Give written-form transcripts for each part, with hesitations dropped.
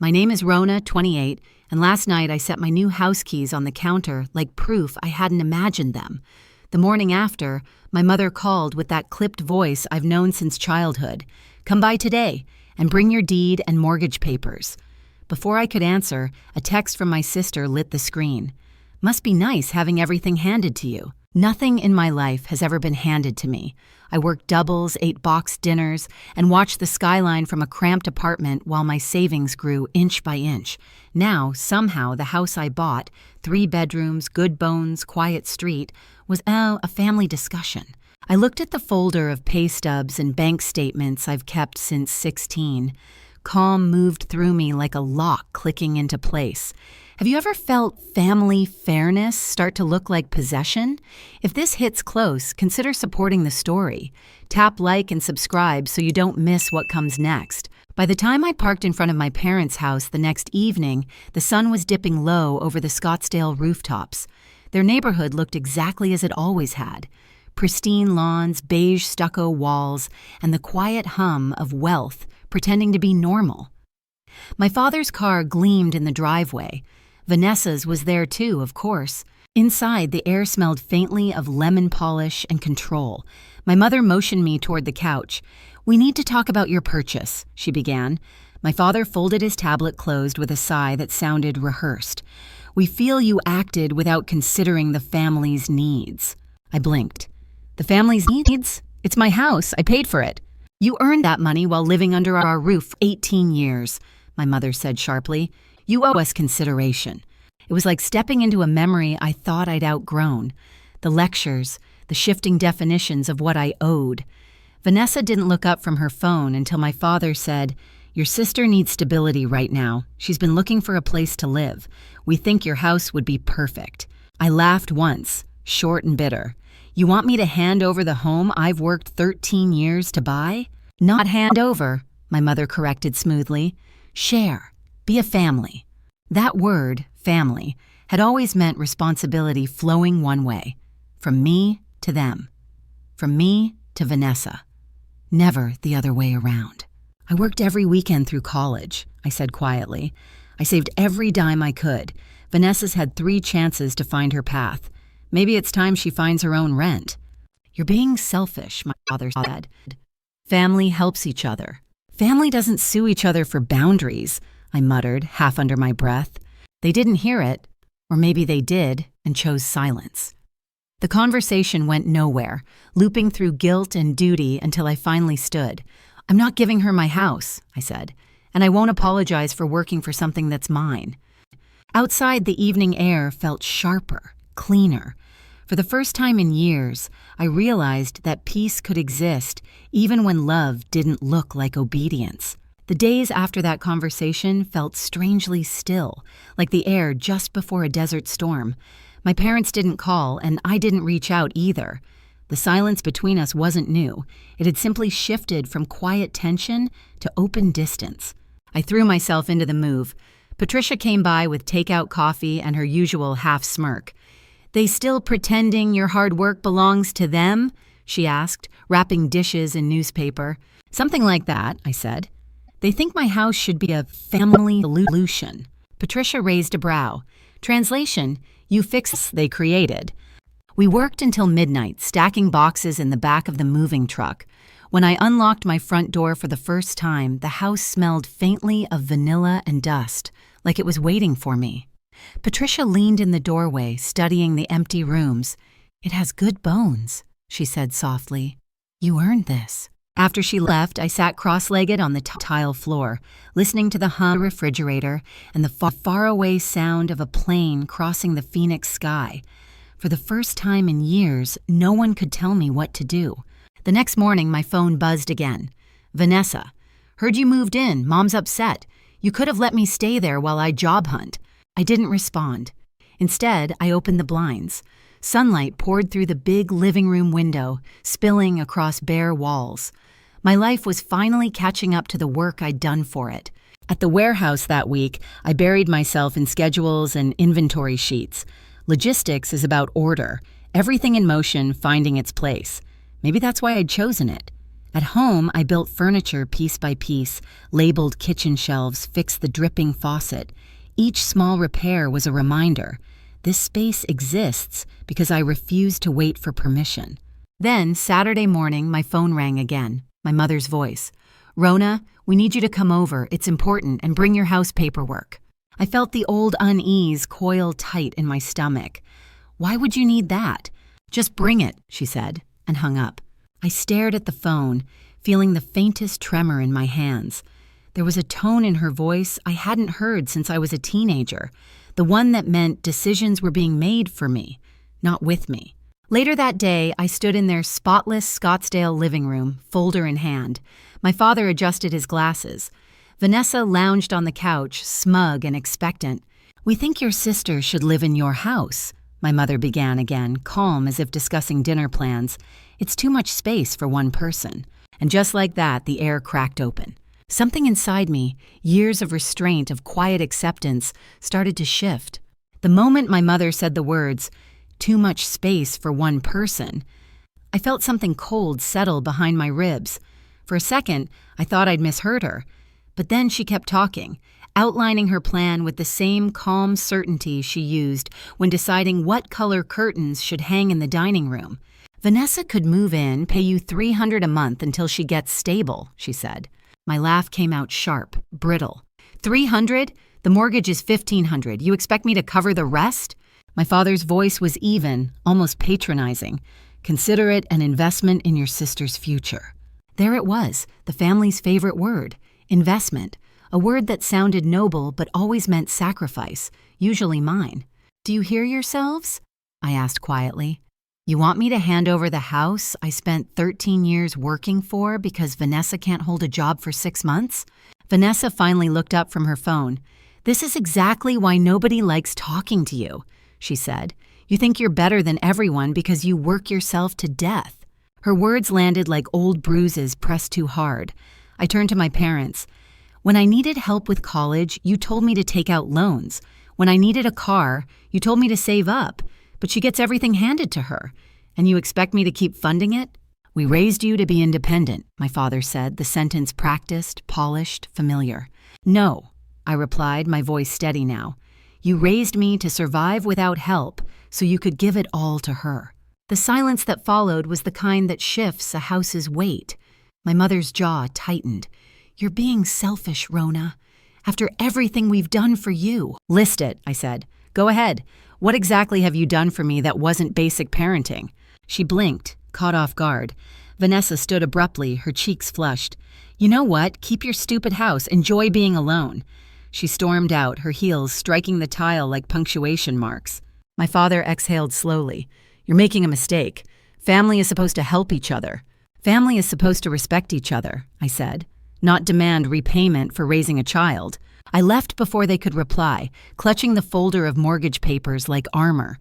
My name is Rona, 28, and last night I set my new house keys on the counter like proof I hadn't imagined them. The morning after, my mother called with that clipped voice I've known since childhood. Come by today and bring your deed and mortgage papers. Before I could answer, a text from my sister lit the screen. Must be nice having everything handed to you. Nothing in my life has ever been handed to me. I worked doubles, ate boxed dinners, and watched the skyline from a cramped apartment while my savings grew inch by inch. Now, somehow, the house I bought, 3 bedrooms, good bones, quiet street, was a family discussion. I looked at the folder of pay stubs and bank statements I've kept since 16. Calm moved through me like a lock clicking into place. Have you ever felt family fairness start to look like possession? If this hits close, consider supporting the story. Tap like and subscribe so you don't miss what comes next. By the time I parked in front of my parents' house the next evening, the sun was dipping low over the Scottsdale rooftops. Their neighborhood looked exactly as it always had. Pristine lawns, beige stucco walls, and the quiet hum of wealth pretending to be normal. My father's car gleamed in the driveway. Vanessa's was there too, of course. Inside, the air smelled faintly of lemon polish and control. My mother motioned me toward the couch. "We need to talk about your purchase," she began. My father folded his tablet closed with a sigh that sounded rehearsed. "We feel you acted without considering the family's needs." I blinked. "The family's needs? It's my house. I paid for it." "You earned that money while living under our roof for 18 years, my mother said sharply. "You owe us consideration." It was like stepping into a memory I thought I'd outgrown. The lectures, the shifting definitions of what I owed. Vanessa didn't look up from her phone until my father said, "Your sister needs stability right now. She's been looking for a place to live. We think your house would be perfect." I laughed once, short and bitter. "You want me to hand over the home I've worked 13 years to buy?" "Not hand over," my mother corrected smoothly. "Share. Be a family." That word, family, had always meant responsibility flowing one way. From me to them. From me to Vanessa. Never the other way around. "I worked every weekend through college," I said quietly. "I saved every dime I could. Vanessa's had 3 chances to find her path. Maybe it's time she finds her own rent." "You're being selfish," my father said. "Family helps each other." "Family doesn't sue each other for boundaries," I muttered, half under my breath. They didn't hear it, or maybe they did and chose silence. The conversation went nowhere, looping through guilt and duty until I finally stood. "I'm not giving her my house," I said, "and I won't apologize for working for something that's mine." Outside, the evening air felt sharper, cleaner. For the first time in years, I realized that peace could exist even when love didn't look like obedience. The days after that conversation felt strangely still, like the air just before a desert storm. My parents didn't call, and I didn't reach out either. The silence between us wasn't new. It had simply shifted from quiet tension to open distance. I threw myself into the move. Patricia came by with takeout coffee and her usual half smirk. "They still pretending your hard work belongs to them?" she asked, wrapping dishes in newspaper. "Something like that," I said. "They think my house should be a family solution." Patricia raised a brow. Translation, "You fix they created." We worked until midnight, stacking boxes in the back of the moving truck. When I unlocked my front door for the first time, the house smelled faintly of vanilla and dust, like it was waiting for me. Patricia leaned in the doorway, studying the empty rooms. "It has good bones," she said softly. "You earned this." After she left, I sat cross-legged on the tile floor, listening to the hum of the refrigerator and the faraway sound of a plane crossing the Phoenix sky. For the first time in years, no one could tell me what to do. The next morning, my phone buzzed again. "Vanessa, heard you moved in. Mom's upset. You could have let me stay there while I job hunt." I didn't respond. Instead, I opened the blinds. Sunlight poured through the big living room window, spilling across bare walls. My life was finally catching up to the work I'd done for it. At the warehouse that week, I buried myself in schedules and inventory sheets. Logistics is about order, everything in motion finding its place. Maybe that's why I'd chosen it. At home, I built furniture piece by piece, labeled kitchen shelves, fixed the dripping faucet. Each small repair was a reminder. This space exists because I refuse to wait for permission. Then, Saturday morning, my phone rang again. My mother's voice. "Rona, we need you to come over. It's important, and bring your house paperwork." I felt the old unease coil tight in my stomach. "Why would you need that?" "Just bring it," she said, and hung up. I stared at the phone, feeling the faintest tremor in my hands. There was a tone in her voice I hadn't heard since I was a teenager, the one that meant decisions were being made for me, not with me. Later that day, I stood in their spotless Scottsdale living room, folder in hand. My father adjusted his glasses. Vanessa lounged on the couch, smug and expectant. "We think your sister should live in your house," my mother began again, calm as if discussing dinner plans. "It's too much space for one person." And just like that, the air cracked open. Something inside me, years of restraint, of quiet acceptance, started to shift. The moment my mother said the words, "too much space for one person," I felt something cold settle behind my ribs. For a second, I thought I'd misheard her. But then she kept talking, outlining her plan with the same calm certainty she used when deciding what color curtains should hang in the dining room. "Vanessa could move in, pay you $300 a month until she gets stable," she said. My laugh came out sharp, brittle. "$300? The mortgage is $1,500. You expect me to cover the rest?" My father's voice was even, almost patronizing. "Consider it an investment in your sister's future." There it was, the family's favorite word, investment, a word that sounded noble but always meant sacrifice, usually mine. "Do you hear yourselves?" I asked quietly. "You want me to hand over the house I spent 13 years working for because Vanessa can't hold a job for 6 months?" Vanessa finally looked up from her phone. "This is exactly why nobody likes talking to you," she said. "You think you're better than everyone because you work yourself to death." Her words landed like old bruises pressed too hard. I turned to my parents. "When I needed help with college, you told me to take out loans. When I needed a car, you told me to save up. But she gets everything handed to her. And you expect me to keep funding it?" "We raised you to be independent," my father said, the sentence practiced, polished, familiar. "No," I replied, my voice steady now. "You raised me to survive without help, so you could give it all to her." The silence that followed was the kind that shifts a house's weight. My mother's jaw tightened. "You're being selfish, Rona. After everything we've done for you." "List it," I said. "Go ahead. What exactly have you done for me that wasn't basic parenting?" She blinked, caught off guard. Vanessa stood abruptly, her cheeks flushed. "You know what? Keep your stupid house. Enjoy being alone." She stormed out, her heels striking the tile like punctuation marks. My father exhaled slowly. "You're making a mistake. Family is supposed to help each other." "Family is supposed to respect each other," I said, "not demand repayment for raising a child." I left before they could reply, clutching the folder of mortgage papers like armor.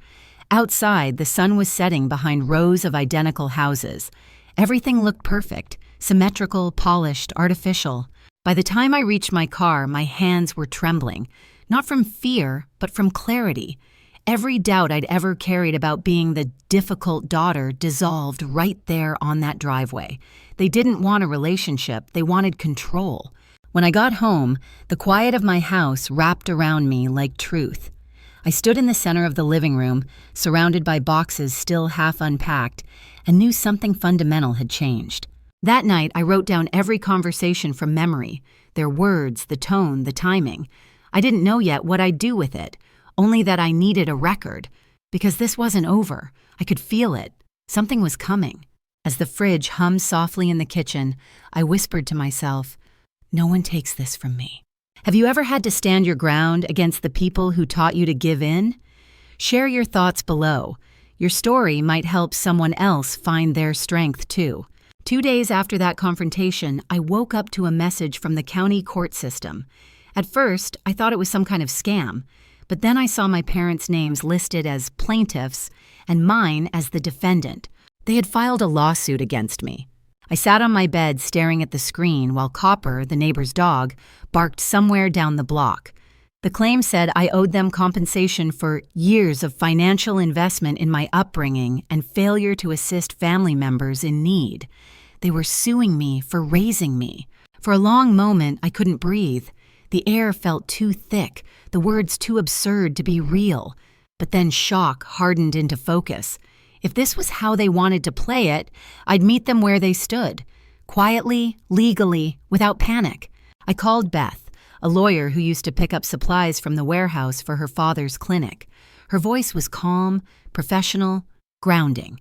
Outside, the sun was setting behind rows of identical houses. Everything looked perfect, symmetrical, polished, artificial. By the time I reached my car, my hands were trembling, not from fear, but from clarity. Every doubt I'd ever carried about being the difficult daughter dissolved right there on that driveway. They didn't want a relationship, they wanted control. When I got home, the quiet of my house wrapped around me like truth. I stood in the center of the living room, surrounded by boxes still half unpacked, and knew something fundamental had changed. That night, I wrote down every conversation from memory, their words, the tone, the timing. I didn't know yet what I'd do with it, only that I needed a record, because this wasn't over. I could feel it. Something was coming. As the fridge hummed softly in the kitchen, I whispered to myself, "No one takes this from me." Have you ever had to stand your ground against the people who taught you to give in? Share your thoughts below. Your story might help someone else find their strength too. 2 days after that confrontation, I woke up to a message from the county court system. At first, I thought it was some kind of scam, but then I saw my parents' names listed as plaintiffs and mine as the defendant. They had filed a lawsuit against me. I sat on my bed staring at the screen while Copper, the neighbor's dog, barked somewhere down the block. The claim said I owed them compensation for years of financial investment in my upbringing and failure to assist family members in need. They were suing me for raising me. For a long moment, I couldn't breathe. The air felt too thick, the words too absurd to be real. But then shock hardened into focus. If this was how they wanted to play it, I'd meet them where they stood. Quietly, legally, without panic. I called Beth, a lawyer who used to pick up supplies from the warehouse for her father's clinic. Her voice was calm, professional, grounding.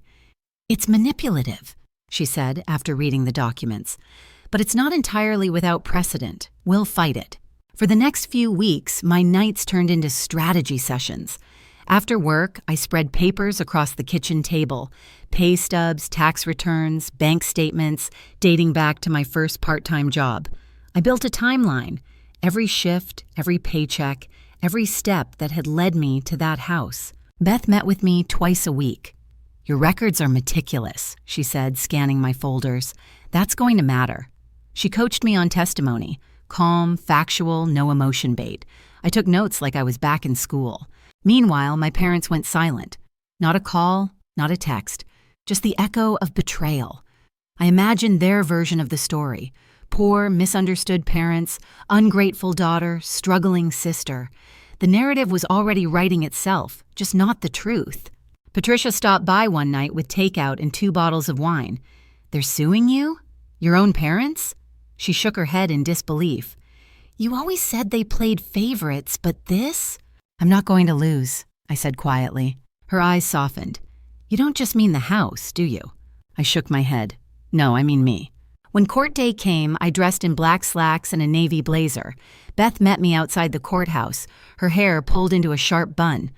"It's manipulative," she said after reading the documents. "But it's not entirely without precedent. We'll fight it." For the next few weeks, my nights turned into strategy sessions. After work, I spread papers across the kitchen table, pay stubs, tax returns, bank statements, dating back to my first part-time job. I built a timeline, every shift, every paycheck, every step that had led me to that house. Beth met with me twice a week. "Your records are meticulous," she said, scanning my folders. "That's going to matter." She coached me on testimony, calm, factual, no emotion bait. I took notes like I was back in school. Meanwhile, my parents went silent. Not a call, not a text, just the echo of betrayal. I imagined their version of the story. Poor, misunderstood parents, ungrateful daughter, struggling sister. The narrative was already writing itself, just not the truth. Patricia stopped by one night with takeout and 2 bottles of wine. "They're suing you? Your own parents?" She shook her head in disbelief. "You always said they played favorites, but this?" "I'm not going to lose," I said quietly. Her eyes softened. "You don't just mean the house, do you?" I shook my head. "No, I mean me." When court day came, I dressed in black slacks and a navy blazer. Beth met me outside the courthouse, her hair pulled into a sharp bun.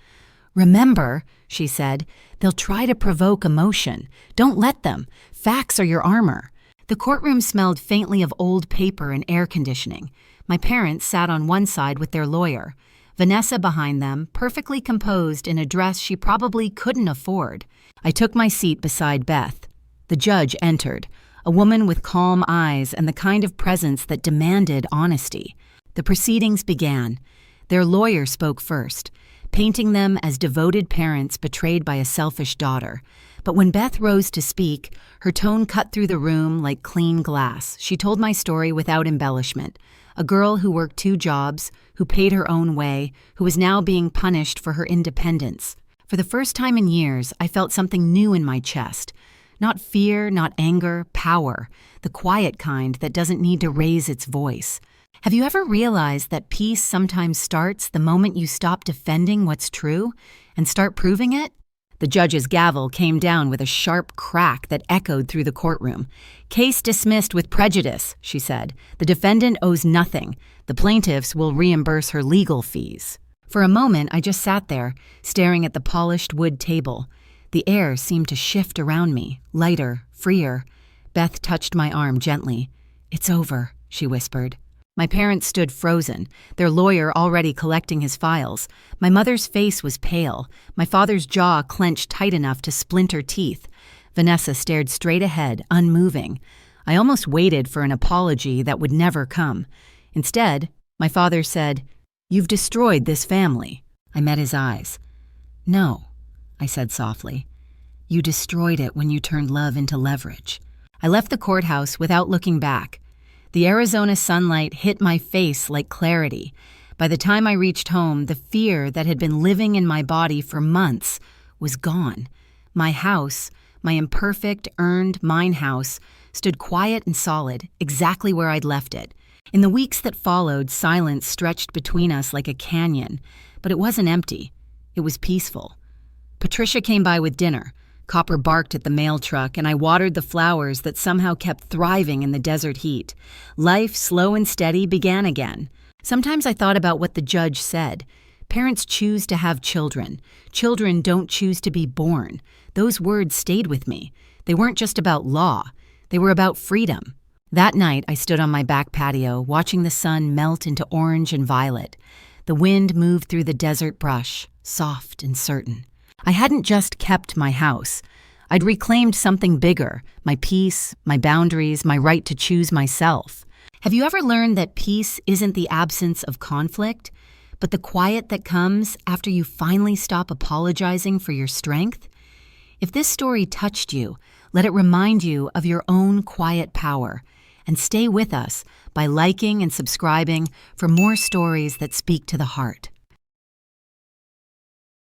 "Remember," she said, "they'll try to provoke emotion. Don't let them. Facts are your armor." The courtroom smelled faintly of old paper and air conditioning. My parents sat on one side with their lawyer. Vanessa behind them, perfectly composed in a dress she probably couldn't afford. I took my seat beside Beth. The judge entered, a woman with calm eyes and the kind of presence that demanded honesty. The proceedings began. Their lawyer spoke first, painting them as devoted parents betrayed by a selfish daughter. But when Beth rose to speak, her tone cut through the room like clean glass. She told my story without embellishment. A girl who worked 2 jobs, who paid her own way, who was now being punished for her independence. For the first time in years, I felt something new in my chest. Not fear, not anger, power. The quiet kind that doesn't need to raise its voice. Have you ever realized that peace sometimes starts the moment you stop defending what's true and start proving it? The judge's gavel came down with a sharp crack that echoed through the courtroom. "Case dismissed with prejudice," she said. "The defendant owes nothing. The plaintiffs will reimburse her legal fees." For a moment, I just sat there, staring at the polished wood table. The air seemed to shift around me, lighter, freer. Beth touched my arm gently. "It's over," she whispered. My parents stood frozen, their lawyer already collecting his files. My mother's face was pale, my father's jaw clenched tight enough to splinter teeth. Vanessa stared straight ahead, unmoving. I almost waited for an apology that would never come. Instead, my father said, "You've destroyed this family." I met his eyes. "No," I said softly. "You destroyed it when you turned love into leverage." I left the courthouse without looking back. The Arizona sunlight hit my face like clarity. By the time I reached home, the fear that had been living in my body for months was gone. My house, my imperfect, earned mine house, stood quiet and solid, exactly where I'd left it. In the weeks that followed, silence stretched between us like a canyon, but it wasn't empty. It was peaceful. Patricia came by with dinner. Copper barked at the mail truck, and I watered the flowers that somehow kept thriving in the desert heat. Life, slow and steady, began again. Sometimes I thought about what the judge said. Parents choose to have children. Children don't choose to be born. Those words stayed with me. They weren't just about law. They were about freedom. That night, I stood on my back patio, watching the sun melt into orange and violet. The wind moved through the desert brush, soft and certain. I hadn't just kept my house. I'd reclaimed something bigger, my peace, my boundaries, my right to choose myself. Have you ever learned that peace isn't the absence of conflict, but the quiet that comes after you finally stop apologizing for your strength? If this story touched you, Let it remind you of your own quiet power. And stay with us by liking and subscribing for more stories that speak to the heart.